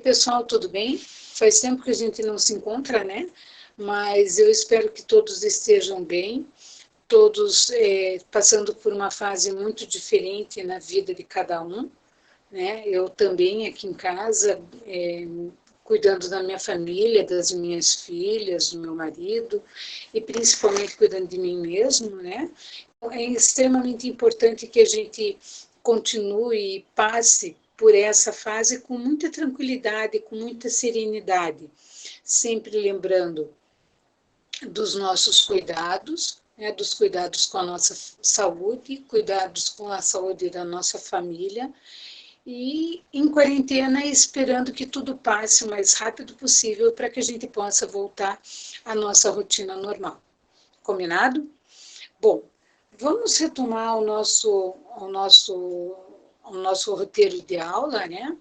pessoal, tudo bem? Faz tempo que a gente não se encontra, né? Mas eu espero que todos estejam bem, todos passando por uma fase muito diferente na vida de cada um, né? Eu também aqui em casa, cuidando da minha família, das minhas filhas, do meu marido, e principalmente cuidando de mim mesmo, né? É extremamente importante que a gente continue e passe por essa fase com muita tranquilidade, com muita serenidade, sempre lembrando dos nossos cuidados, né, dos cuidados com a nossa saúde, cuidados com a saúde da nossa família, e em quarentena esperando que tudo passe o mais rápido possível para que a gente possa voltar à nossa rotina normal. Combinado? Bom, vamos retomar o nosso roteiro de aula, né?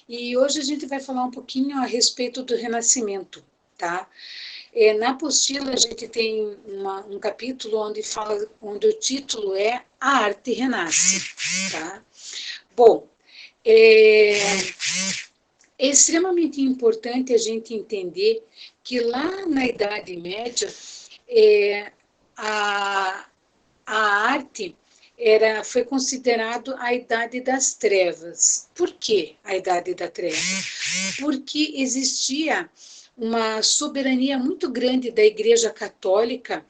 E hoje a gente vai falar um pouquinho a respeito do Renascimento, tá? Na apostila a gente tem um capítulo onde o título é A Arte Renasce, tá? Bom, é extremamente importante a gente entender que lá na Idade Média, a, a arte foi considerado a Idade das Trevas. Por que a Idade da Treva? Porque existia uma soberania muito grande da Igreja Católica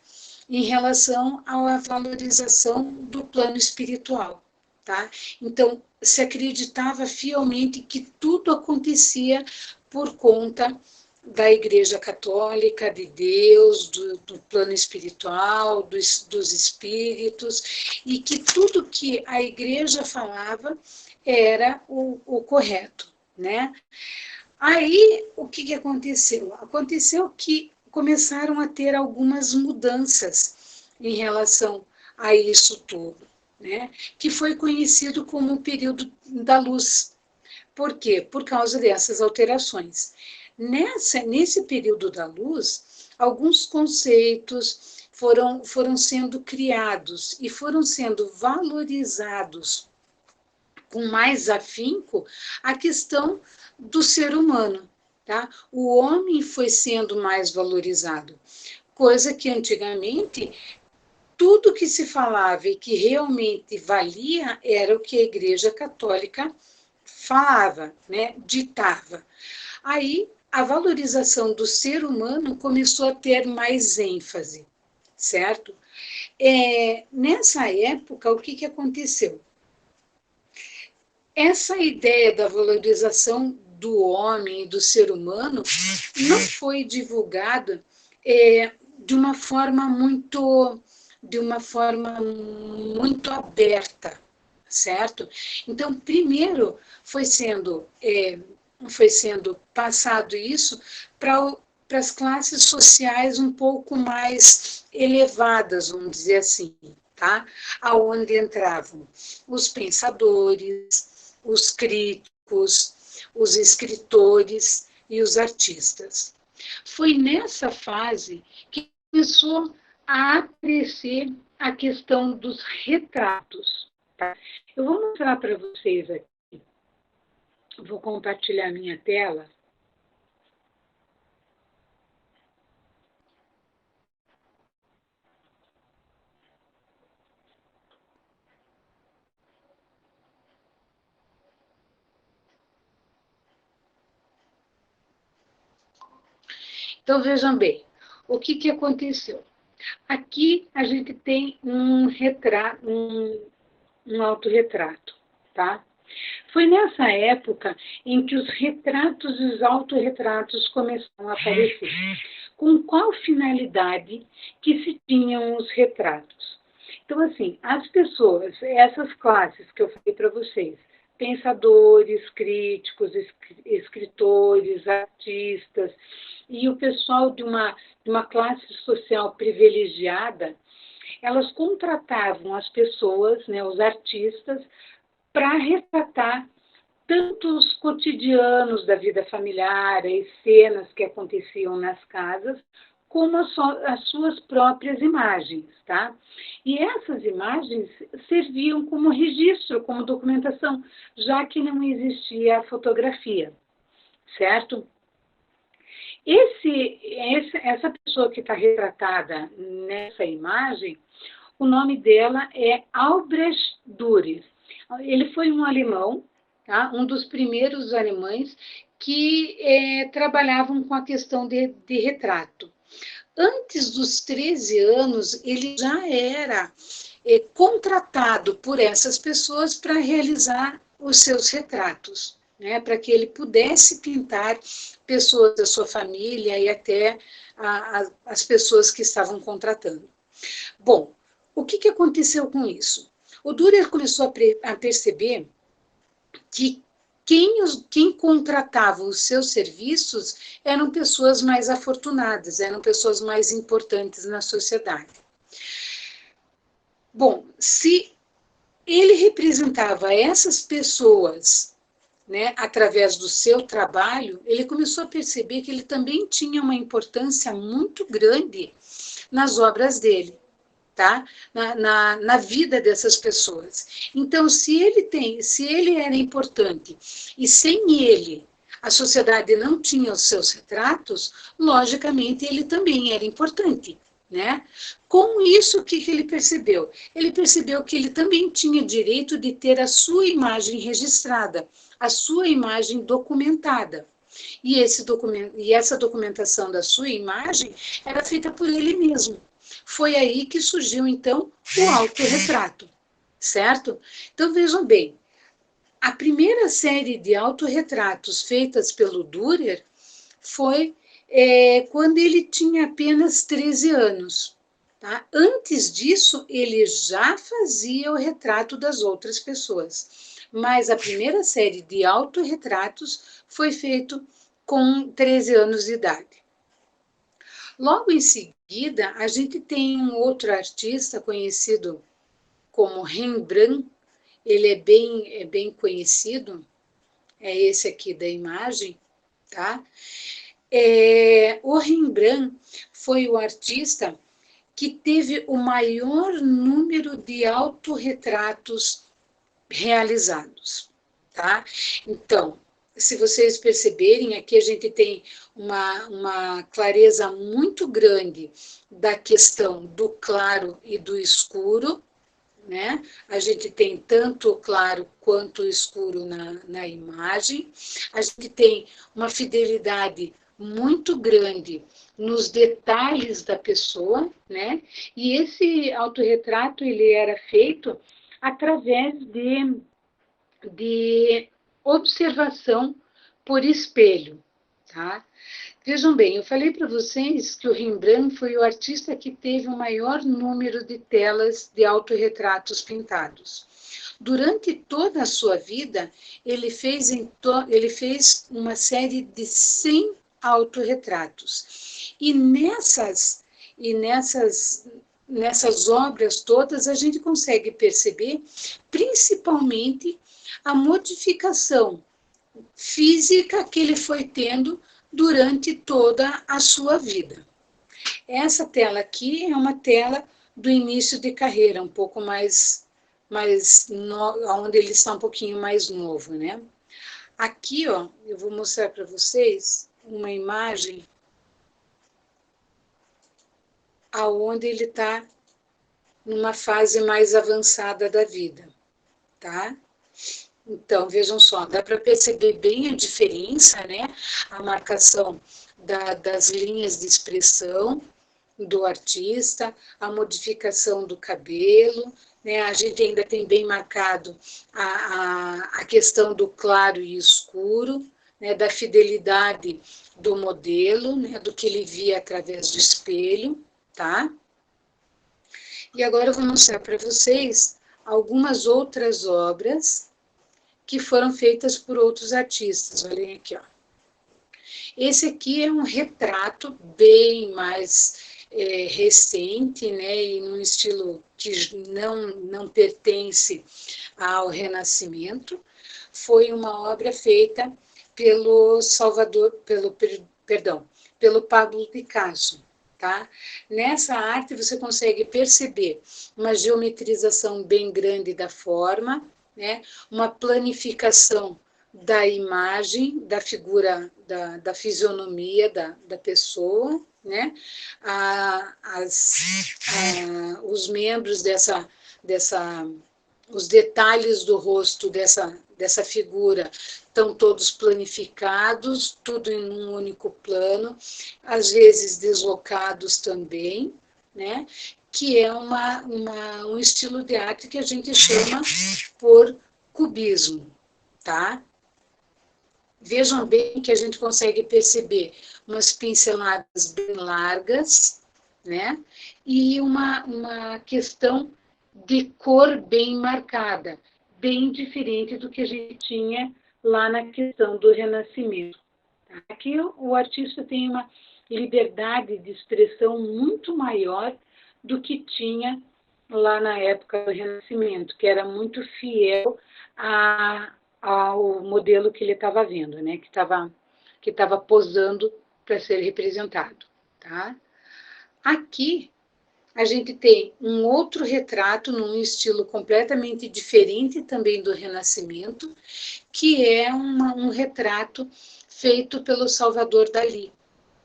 em relação à valorização do plano espiritual, tá? Então, se acreditava fielmente que tudo acontecia por conta da Igreja Católica, de Deus, do plano espiritual, dos espíritos, e que tudo que a Igreja falava era o correto, né? Aí, o que aconteceu? Aconteceu que começaram a ter algumas mudanças em relação a isso tudo, né? Que foi conhecido como o período da luz. Por quê? Por causa dessas alterações. Nesse período da luz, alguns conceitos foram sendo criados e foram sendo valorizados com mais afinco a questão do ser humano. Tá? O homem foi sendo mais valorizado, coisa que antigamente tudo que se falava e que realmente valia era o que a Igreja Católica falava, né, ditava. Aí a valorização do ser humano começou a ter mais ênfase, certo? Nessa época, o que aconteceu? Essa ideia da valorização do homem e do ser humano não foi divulgada de uma forma muito aberta, certo? Então, primeiro foi sendo passado isso para as classes sociais um pouco mais elevadas, vamos dizer assim, tá? Aonde entravam os pensadores, os críticos, os escritores e os artistas. Foi nessa fase que começou a aparecer a questão dos retratos. Tá? Eu vou mostrar para vocês aqui. Vou compartilhar minha tela. Então, vejam bem, o que aconteceu? Aqui a gente tem um autorretrato, tá? Foi nessa época em que os retratos e os autorretratos começaram a aparecer. Com qual finalidade que se tinham os retratos? Então, assim, as pessoas, essas classes que eu falei para vocês, pensadores, críticos, escritores, artistas, e o pessoal de uma classe social privilegiada, elas contratavam as pessoas, né, os artistas, para retratar tanto os cotidianos da vida familiar, as cenas que aconteciam nas casas, como as suas próprias imagens, tá? E essas imagens serviam como registro, como documentação, já que não existia a fotografia, certo? Essa pessoa que está retratada nessa imagem, o nome dela é Albrecht Dürer. Ele foi um alemão, tá? Um dos primeiros alemães que trabalhavam com a questão de retrato. Antes dos 13 anos, ele já era contratado por essas pessoas para realizar os seus retratos, né, para que ele pudesse pintar pessoas da sua família e até as pessoas que estavam contratando. Bom, o que aconteceu com isso? O Dürer começou a perceber que quem contratava os seus serviços eram pessoas mais afortunadas, eram pessoas mais importantes na sociedade. Bom, se ele representava essas pessoas, né, através do seu trabalho, ele começou a perceber que ele também tinha uma importância muito grande nas obras dele, tá? Na vida dessas pessoas. Então, se ele era importante e sem ele a sociedade não tinha os seus retratos, logicamente ele também era importante, né? Com isso, o que ele percebeu? Ele percebeu que ele também tinha direito de ter a sua imagem registrada, a sua imagem documentada. E essa documentação da sua imagem era feita por ele mesmo. Foi aí que surgiu, então, o autorretrato, certo? Então, vejam bem, a primeira série de autorretratos feitas pelo Dürer foi quando ele tinha apenas 13 anos. Tá? Antes disso, ele já fazia o retrato das outras pessoas. Mas a primeira série de autorretratos foi feito com 13 anos de idade. Logo em seguida, a gente tem um outro artista conhecido como Rembrandt. Ele é bem conhecido, é esse aqui da imagem, tá? O Rembrandt foi o artista que teve o maior número de autorretratos realizados, tá? Então, se vocês perceberem, aqui a gente tem uma clareza muito grande da questão do claro e do escuro, né? A gente tem tanto o claro quanto o escuro na imagem. A gente tem uma fidelidade muito grande nos detalhes da pessoa, né? E esse autorretrato ele era feito através de observação por espelho, tá? Vejam bem, eu falei para vocês que o Rembrandt foi o artista que teve o maior número de telas de autorretratos pintados. Durante toda a sua vida, ele fez uma série de 100 autorretratos. E nessas obras todas, a gente consegue perceber, principalmente, a modificação física que ele foi tendo durante toda a sua vida. Essa tela aqui é uma tela do início de carreira, um pouco onde ele está um pouquinho mais novo, né? Aqui, ó, eu vou mostrar para vocês uma imagem aonde ele está numa fase mais avançada da vida, tá? Então, vejam só, dá para perceber bem a diferença, né? A marcação das linhas de expressão do artista, a modificação do cabelo, né? A gente ainda tem bem marcado a questão do claro e escuro, né? Da fidelidade do modelo, né? Do que ele via através do espelho, tá? E agora eu vou mostrar para vocês algumas outras obras que foram feitas por outros artistas. Olhem aqui, ó. Esse aqui é um retrato bem mais recente, né, e num estilo que não pertence ao Renascimento. Foi uma obra feita pelo Pablo Picasso. Tá? Nessa arte você consegue perceber uma geometrização bem grande da forma, né? Uma planificação da imagem, da figura, da fisionomia da pessoa, né? Os membros os detalhes do rosto dessa figura estão todos planificados, tudo em um único plano, às vezes deslocados também, né? Que é um estilo de arte que a gente chama por cubismo, tá? Vejam bem que a gente consegue perceber umas pinceladas bem largas, né? E uma questão de cor bem marcada, bem diferente do que a gente tinha lá na questão do Renascimento. Aqui o artista tem uma liberdade de expressão muito maior do que tinha lá na época do Renascimento, que era muito fiel ao modelo que ele estava vendo, né? Que estava posando para ser representado. Tá? Aqui a gente tem um outro retrato num estilo completamente diferente também do Renascimento, que é um retrato feito pelo Salvador Dalí,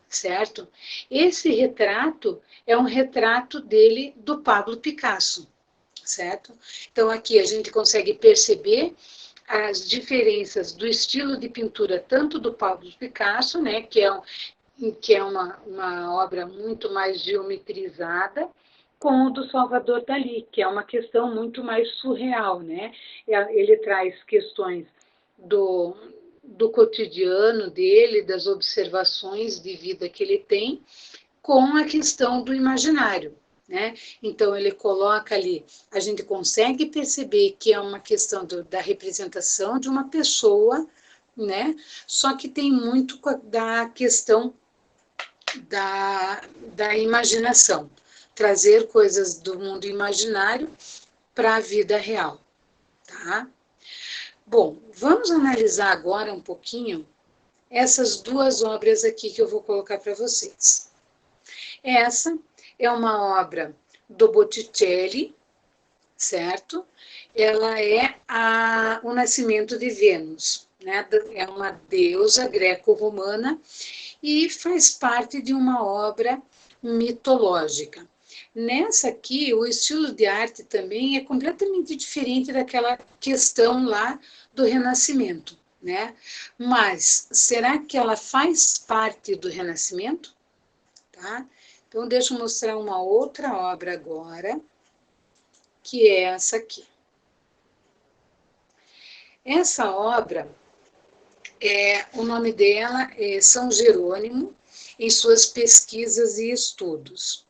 certo? Esse retrato é um retrato dele do Pablo Picasso, certo? Então aqui a gente consegue perceber as diferenças do estilo de pintura tanto do Pablo Picasso, né, que é uma obra muito mais geometrizada, com o do Salvador Dalí, que é uma questão muito mais surreal, né? Ele traz questões do, do cotidiano dele, das observações de vida que ele tem, com a questão do imaginário, né? Então ele coloca ali, a gente consegue perceber que é uma questão da representação de uma pessoa, né? Só que tem muito da questão da imaginação, trazer coisas do mundo imaginário para a vida real, tá? Bom, vamos analisar agora um pouquinho essas duas obras aqui que eu vou colocar para vocês. Essa é uma obra do Botticelli, certo? Ela é o nascimento de Vênus, né? É uma deusa greco-romana e faz parte de uma obra mitológica. Nessa aqui, o estilo de arte também é completamente diferente daquela questão lá do Renascimento, né? Mas será que ela faz parte do Renascimento? Tá? Então, deixa eu mostrar uma outra obra agora, que é essa aqui. Essa obra, o nome dela é São Jerônimo, em suas pesquisas e estudos.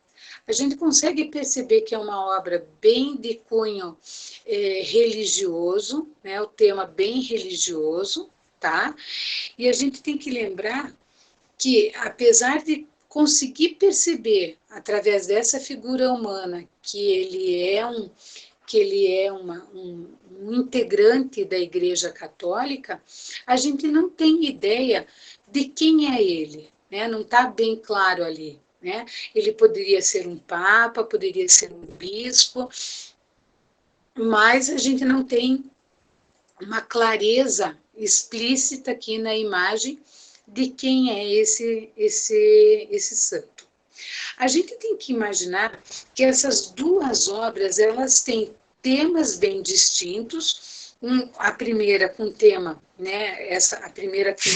A gente consegue perceber que é uma obra bem de cunho religioso, né, o tema bem religioso, tá? E a gente tem que lembrar que, apesar de conseguir perceber, através dessa figura humana, que ele é um integrante da Igreja Católica, a gente não tem ideia de quem é ele, né? Não está bem claro ali. Né? Ele poderia ser um papa, poderia ser um bispo, mas a gente não tem uma clareza explícita aqui na imagem de quem é esse santo. A gente tem que imaginar que essas duas obras, elas têm temas bem distintos, a primeira com tema, né, a primeira com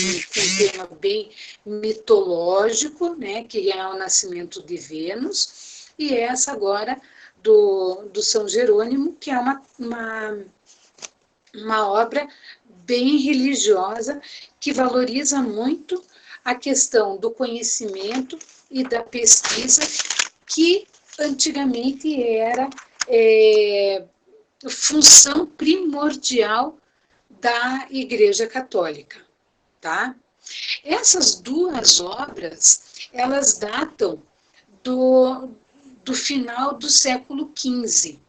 tema bem mitológico, né, que é o nascimento de Vênus, e essa agora do São Jerônimo, que é uma obra bem religiosa, que valoriza muito a questão do conhecimento e da pesquisa, que antigamente era função primordial da Igreja Católica, tá? Essas duas obras, elas datam do final do século XV,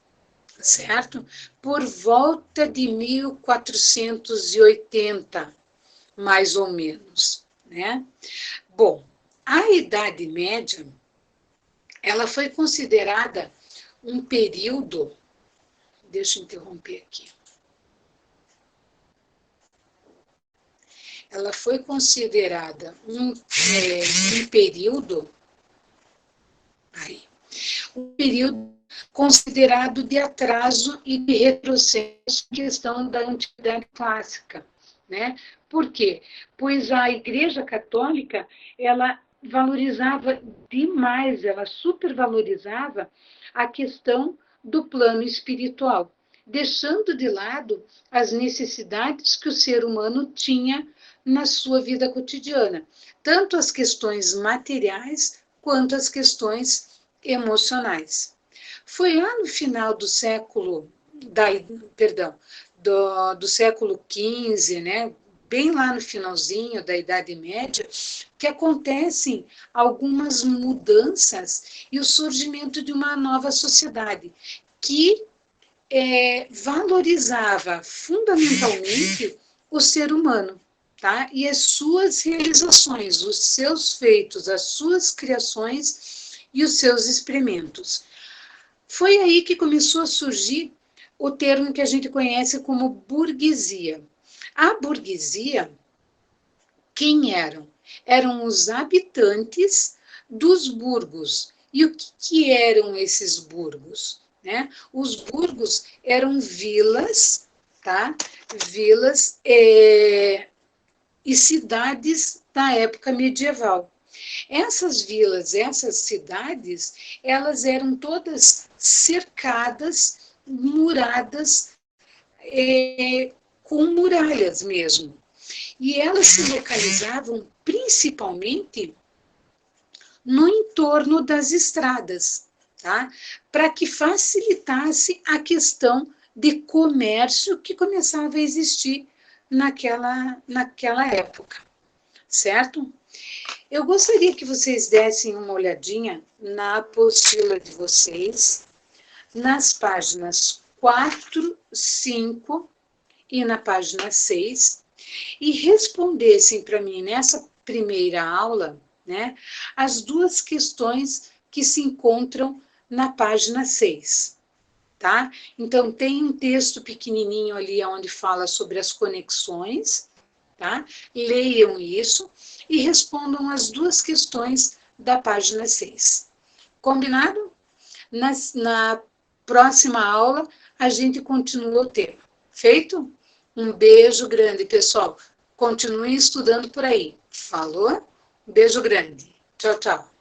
certo? Por volta de 1480, mais ou menos, né? Bom, a Idade Média, ela foi considerada um período, deixa eu interromper aqui, ela foi considerada um período, um período considerado de atraso e de retrocesso em questão da antiguidade clássica, né? Por quê? Pois a Igreja Católica, ela valorizava demais, ela supervalorizava a questão do plano espiritual, deixando de lado as necessidades que o ser humano tinha na sua vida cotidiana, tanto as questões materiais quanto as questões emocionais. Foi lá no final do século, do século XV, né, bem lá no finalzinho da Idade Média, que acontecem algumas mudanças e o surgimento de uma nova sociedade que valorizava fundamentalmente o ser humano, tá? E as suas realizações, os seus feitos, as suas criações e os seus experimentos. Foi aí que começou a surgir o termo que a gente conhece como burguesia. A burguesia, quem eram? Eram os habitantes dos burgos. E o que eram esses burgos? Né? Os burgos eram vilas, tá? Vilas e cidades da época medieval. Essas vilas, essas cidades, elas eram todas cercadas, muradas, com muralhas mesmo. E elas se localizavam principalmente no entorno das estradas, tá? Para que facilitasse a questão de comércio que começava a existir naquela época, certo? Eu gostaria que vocês dessem uma olhadinha na apostila de vocês, nas páginas 4, 5 e na página 6, e respondessem para mim nessa primeira aula, né, as duas questões que se encontram na página 6. Tá? Então, tem um texto pequenininho ali onde fala sobre as conexões, tá? Leiam isso e respondam as duas questões da página 6. Combinado? Na próxima aula, a gente continua o tema. Feito? Um beijo grande, pessoal. Continuem estudando por aí. Falou? Um beijo grande. Tchau, tchau.